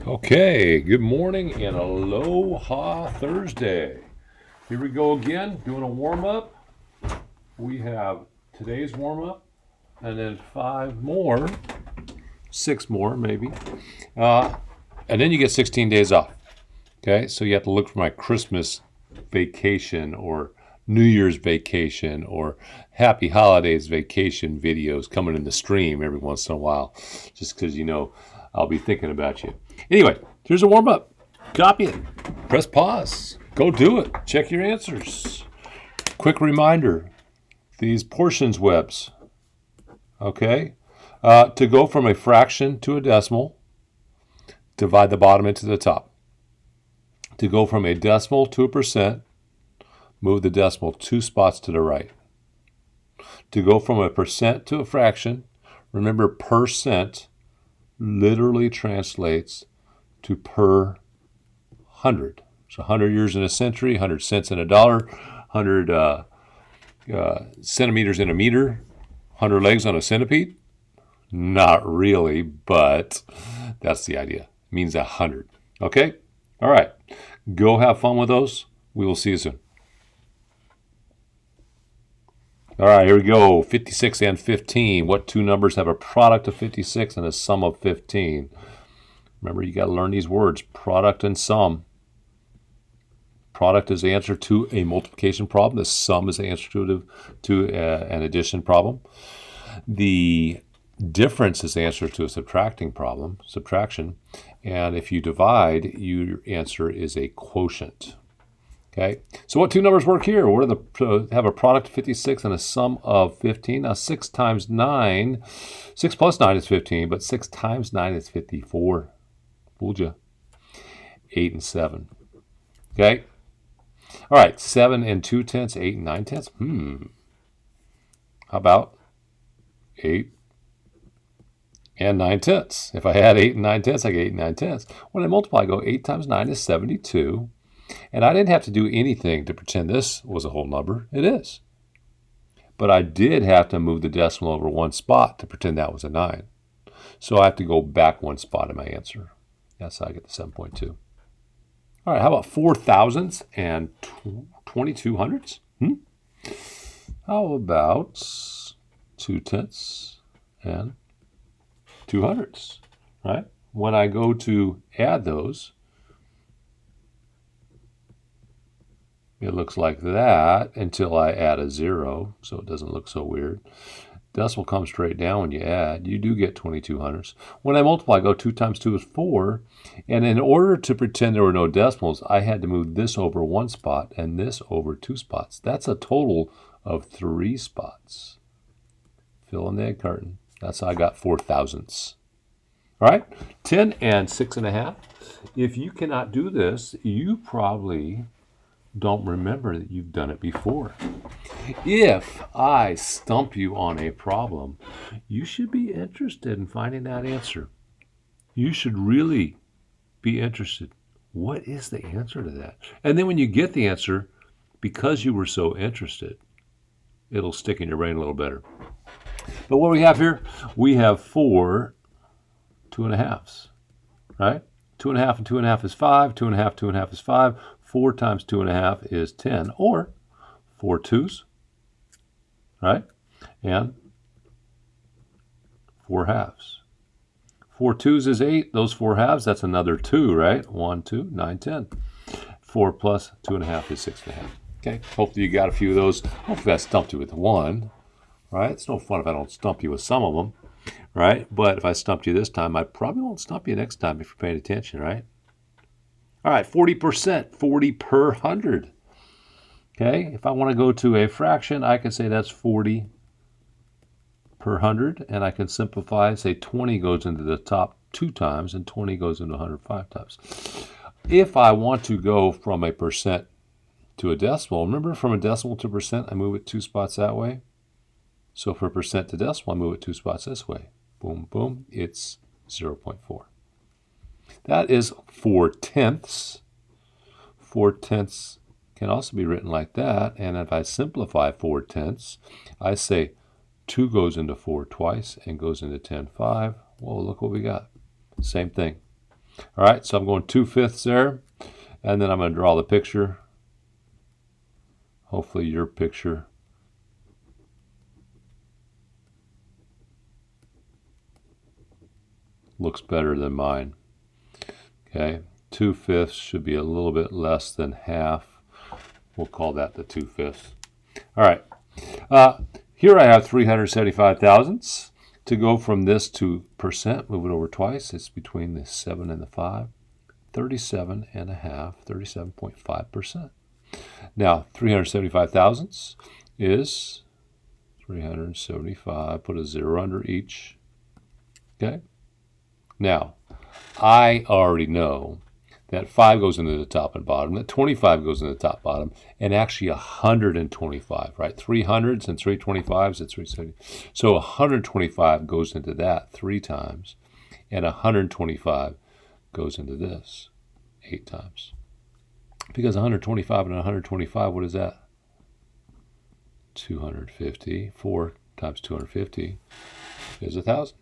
Okay, good morning and aloha Thursday. Here we go again, doing a warm-up. We have today's warm-up and then 5 more, 6 more maybe. And then you get 16 days off. Okay, so you have to look for my Christmas vacation or New Year's vacation or Happy Holidays vacation videos coming in the stream every once in a while, just because I'll be thinking about you. Anyway, here's a warm-up. Copy it. Press pause. Go do it. Check your answers. Quick reminder, these portions webs, okay? To go from a fraction to a decimal, divide the bottom into the top. To go from a decimal to a percent, move the decimal 2 spots to the right. To go from a percent to a fraction, remember percent literally translates to per 100. So 100 years in a century, 100 cents in a dollar, 100 centimeters in a meter, 100 legs on a centipede? Not really, but that's the idea. It means 100. Okay? All right. Go have fun with those. We will see you soon. All right, here we go. 56 and 15. What two numbers have a product of 56 and a sum of 15? Remember, you got to learn these words, product and sum. Product is the answer to a multiplication problem. The sum is the answer to an addition problem. The difference is the answer to a subtracting problem, subtraction. And if you divide, your answer is a quotient. Okay, so what two numbers work here? What are have a product of 56 and a sum of 15? Now 6 times 9, 6 plus 9 is 15, but 6 times 9 is 54. Fooled you. 8 and 7. Okay, all right, 7 and 2 tenths, 8 and 9 tenths. How about 8 and 9 tenths? If I had 8 and 9 tenths, I get 8 and 9 tenths. When I multiply, I go 8 times 9 is 72. And I didn't have to do anything to pretend this was a whole number. It is. But I did have to move the decimal over 1 spot to pretend that was a 9. So I have to go back 1 spot in my answer. That's how I get the 7.2. All right, how about 4 thousandths and 22 hundredths? How about 2 tenths and 2 hundredths, right? When I go to add those, it looks like that until I add a 0, so it doesn't look so weird. Decimal comes straight down when you add. You do get 22 hundredths. When I multiply, I go 2 times 2 is 4. And in order to pretend there were no decimals, I had to move this over 1 spot and this over 2 spots. That's a total of 3 spots. Fill in the egg carton. That's how I got 4 thousandths. All right, 10 and 6.5. If you cannot do this, you probably don't remember that you've done it before. If I stump you on a problem, you should be interested in finding that answer. You should really be interested. What is the answer to that? And then when you get the answer, because you were so interested, it'll stick in your brain a little better. But what we have here, we have 4 2.5s, right? 2.5 and 2.5 is 5. 2.5, 2.5 is 5. 4 times 2.5 is 10, or 4 2s, right? And 4 halves. 4 2s is 8. Those 4 halves, that's another 2, right? 1, 2, 9, 10. 4 plus 2.5 is 6.5. Okay, hopefully you got a few of those. Hopefully I stumped you with one, right? It's no fun if I don't stump you with some of them, right? But if I stumped you this time, I probably won't stump you next time if you're paying attention, right? All right, 40%, 40 per 100. Okay, if I want to go to a fraction, I can say that's 40 per 100, and I can simplify, say 20 goes into the top 2 times, and 20 goes into 105 times. If I want to go from a percent to a decimal, remember from a decimal to percent, I move it 2 spots that way. So for percent to decimal, I move it 2 spots this way. Boom, boom, it's 0.4. That is 4 tenths. 4 tenths can also be written like that. And if I simplify 4 tenths, I say 2 goes into 4 twice and goes into 10 5. Well, look what we got. Same thing. All right, so I'm going 2/5 there, and then I'm going to draw the picture. Hopefully your picture looks better than mine. Okay, 2/5 should be a little bit less than half. We'll call that the 2/5. All right, here I have 375 thousandths. To go from this to percent, move it over twice. It's between the 7 and the 5. 37.5, 37.5%. Now, 375 thousandths is 375. Put a 0 under each. Okay? Now, I already know that 5 goes into the top and bottom, that 25 goes into the top, bottom, and actually 125, right? 300s and 325s at 370. So 125 goes into that 3 times, and 125 goes into this 8 times. Because 125 and 125, what is that? 250. 4 times 250 is 1,000.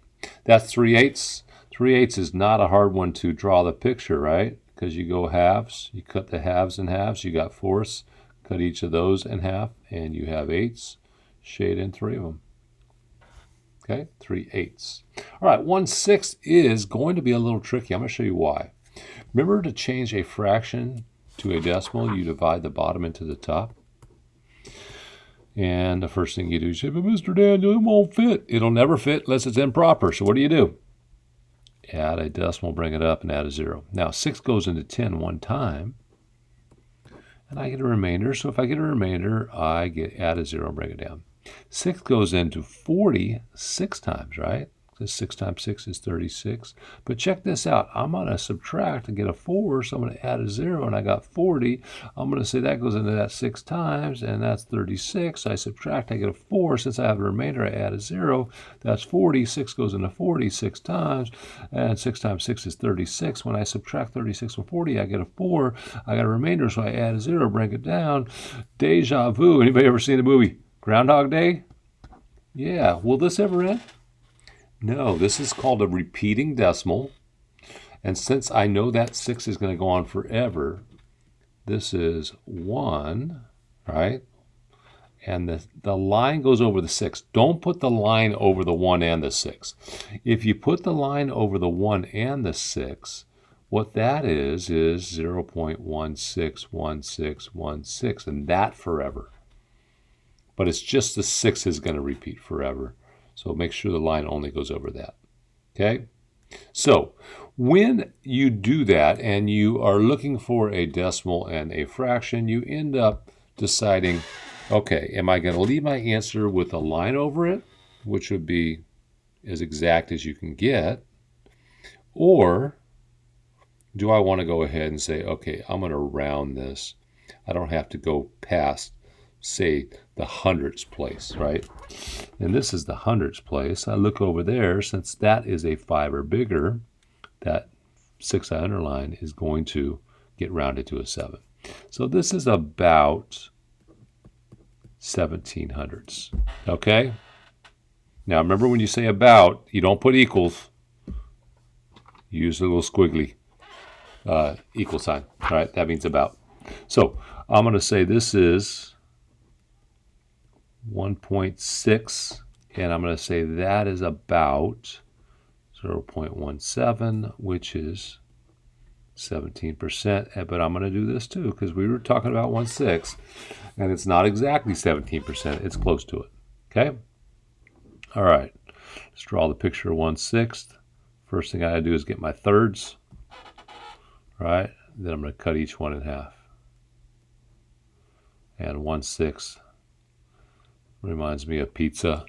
That's 3/8. 3/8 is not a hard one to draw the picture, right? Because you go halves, you cut the halves in halves, you got 4ths, cut each of those in half, and you have 8ths, shade in 3 of them. Okay, 3/8. All right, 1/6 is going to be a little tricky. I'm going to show you why. Remember, to change a fraction to a decimal, you divide the bottom into the top. And the first thing you do is say, but Mr. Daniel, it won't fit. It'll never fit unless it's improper. So what do? Add a decimal, bring it up, and add a 0. Now, 6 goes into 10 one time, and I get a remainder. So if I get a remainder, I add a 0 and bring it down. 6 goes into 40 6 times, right? Because 6 times 6 is 36. But check this out. I'm going to subtract and get a 4, so I'm going to add a 0, and I got 40. I'm going to say that goes into that 6 times, and that's 36. I subtract, I get a 4. Since I have a remainder, I add a 0. That's 40. 6 goes into 40 6 times, and 6 times 6 is 36. When I subtract 36 from 40, I get a 4. I got a remainder, so I add a 0, bring it down. Deja vu. Anybody ever seen the movie Groundhog Day? Yeah. Will this ever end? No, this is called a repeating decimal. And since I know that 6 is going to go on forever, this is 1, right? And the line goes over the 6. Don't put the line over the 1 and the 6. If you put the line over the 1 and the 6, what that is 0.161616, and that forever. But it's just the 6 is going to repeat forever. So make sure the line only goes over that. Okay? So when you do that and you are looking for a decimal and a fraction, you end up deciding, okay, am I going to leave my answer with a line over it, which would be as exact as you can get, or do I want to go ahead and say, okay, I'm going to round this. I don't have to go past, say, the hundredths place, right? And this is the hundredths place. I look over there, since that is a 5 or bigger, that 6 I underline is going to get rounded to a 7. So this is about 17 hundredths, okay? Now remember, when you say about, you don't put equals. You use a little squiggly equal sign, all right? That means about. So I'm going to say this is 1.6, and I'm going to say that is about 0.17, which is 17%. But I'm going to do this too, because we were talking about 1/6, and it's not exactly 17%. It's close to it. Okay? All right. Let's draw the picture of 1/6. First thing I got to do is get my thirds. Right? Then I'm going to cut each one in half. And 1/6 reminds me of pizza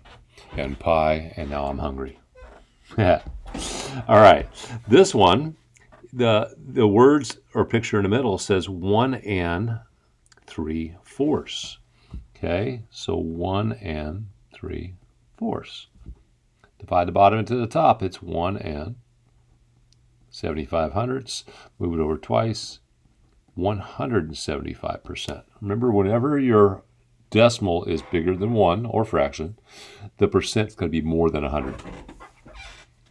and pie, and now I'm hungry. All right, this one, the words or picture in the middle says 1 3/4. Okay, so 1 3/4. Divide the bottom into the top. It's 1 75 hundredths. Move it over twice. 175%. Remember, whenever your decimal is bigger than 1 or fraction, the percent is going to be more than 100.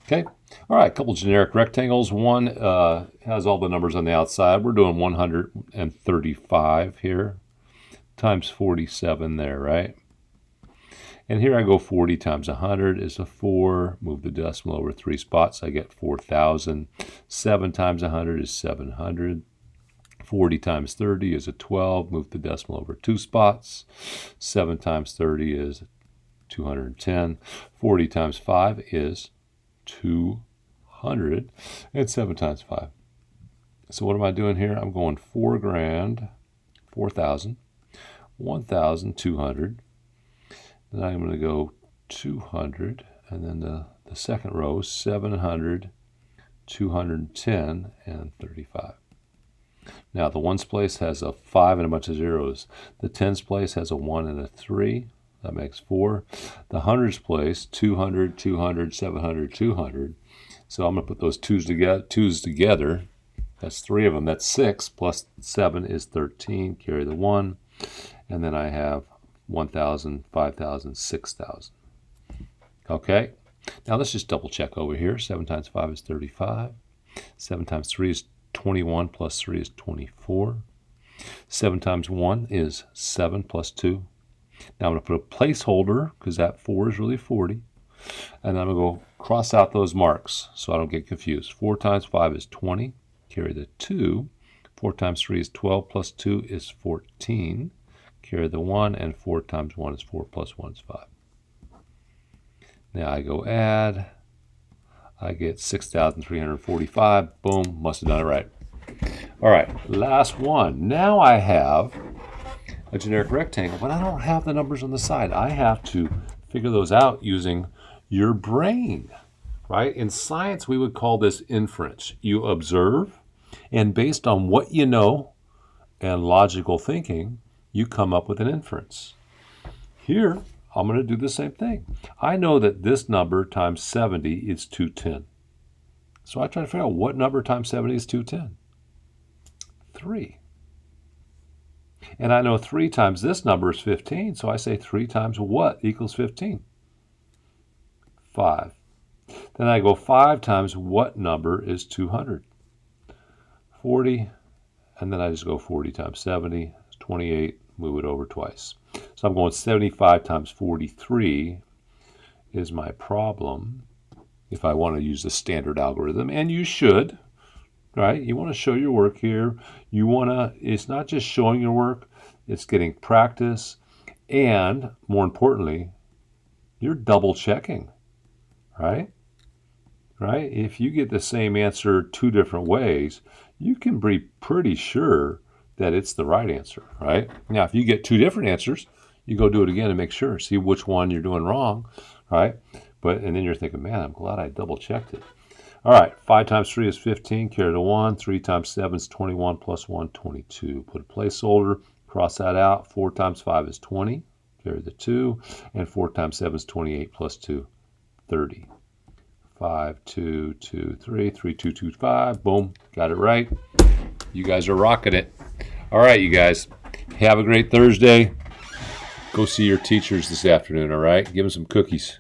Okay, All right, a couple generic rectangles. One has all the numbers on the outside. We're doing 135 here times 47 there, right? And here I go 40 times 100 is a 4. Move the decimal over 3 spots. I get 4,000. 7 times 100 is 700. 40 times 30 is a 12. Move the decimal over 2 spots. 7 times 30 is 210. 40 times 5 is 200. And 7 times 5. So what am I doing here? I'm going 4 grand, 4,000, 1,200. Then I'm going to go 200, and then the second row, 700, 210, and 35. Now, the ones place has a 5 and a bunch of zeros. The tens place has a 1 and a 3. That makes 4. The hundreds place, 200, 200, 700, 200. So I'm going to put those twos together. That's 3 of them. That's 6 plus 7 is 13. Carry the 1. And then I have 1,000, 5,000, 6,000. Okay, now let's just double check over here. 7 times 5 is 35. 7 times 3 is 21 plus 3 is 24. 7 times 1 is 7 plus 2. Now I'm going to put a placeholder because that 4 is really 40. And then I'm going to go cross out those marks so I don't get confused. 4 times 5 is 20. Carry the 2. 4 times 3 is 12 plus 2 is 14. Carry the 1, and 4 times 1 is 4 plus 1 is 5. Now I go add. I get 6,345. Boom, must have done it right. All right, last one. Now I have a generic rectangle, but I don't have the numbers on the side. I have to figure those out using your brain, right? In science, we would call this inference. You observe, and based on what you know and logical thinking, you come up with an inference. Here, I'm going to do the same thing. I know that this number times 70 is 210. So I try to figure out what number times 70 is 210. 3. And I know 3 times this number is 15, so I say 3 times what equals 15? 5. Then I go 5 times what number is 200? 40. And then I just go 40 times 70, 28. Move it over twice. So I'm going 75 times 43 is my problem if I want to use the standard algorithm, and you should, right? You want to show your work here. You want to, it's not just showing your work, it's getting practice, and more importantly, you're double checking, right? Right? If you get the same answer 2 different ways, you can be pretty sure that it's the right answer, right? Now, if you get 2 different answers, you go do it again and make sure, see which one you're doing wrong, right? And then you're thinking, man, I'm glad I double checked it. All right, 5 times 3 is 15, carry the 1. 3 times 7 is 21 plus 1, 22. Put a placeholder, cross that out. 4 times 5 is 20, carry the 2. And 4 times 7 is 28 plus 2, 30. 5, 2, 2, 3, 3, 2, 2, 5. Boom, got it right. You guys are rocking it. All right, you guys, have a great Thursday. Go see your teachers this afternoon, all right? Give them some cookies.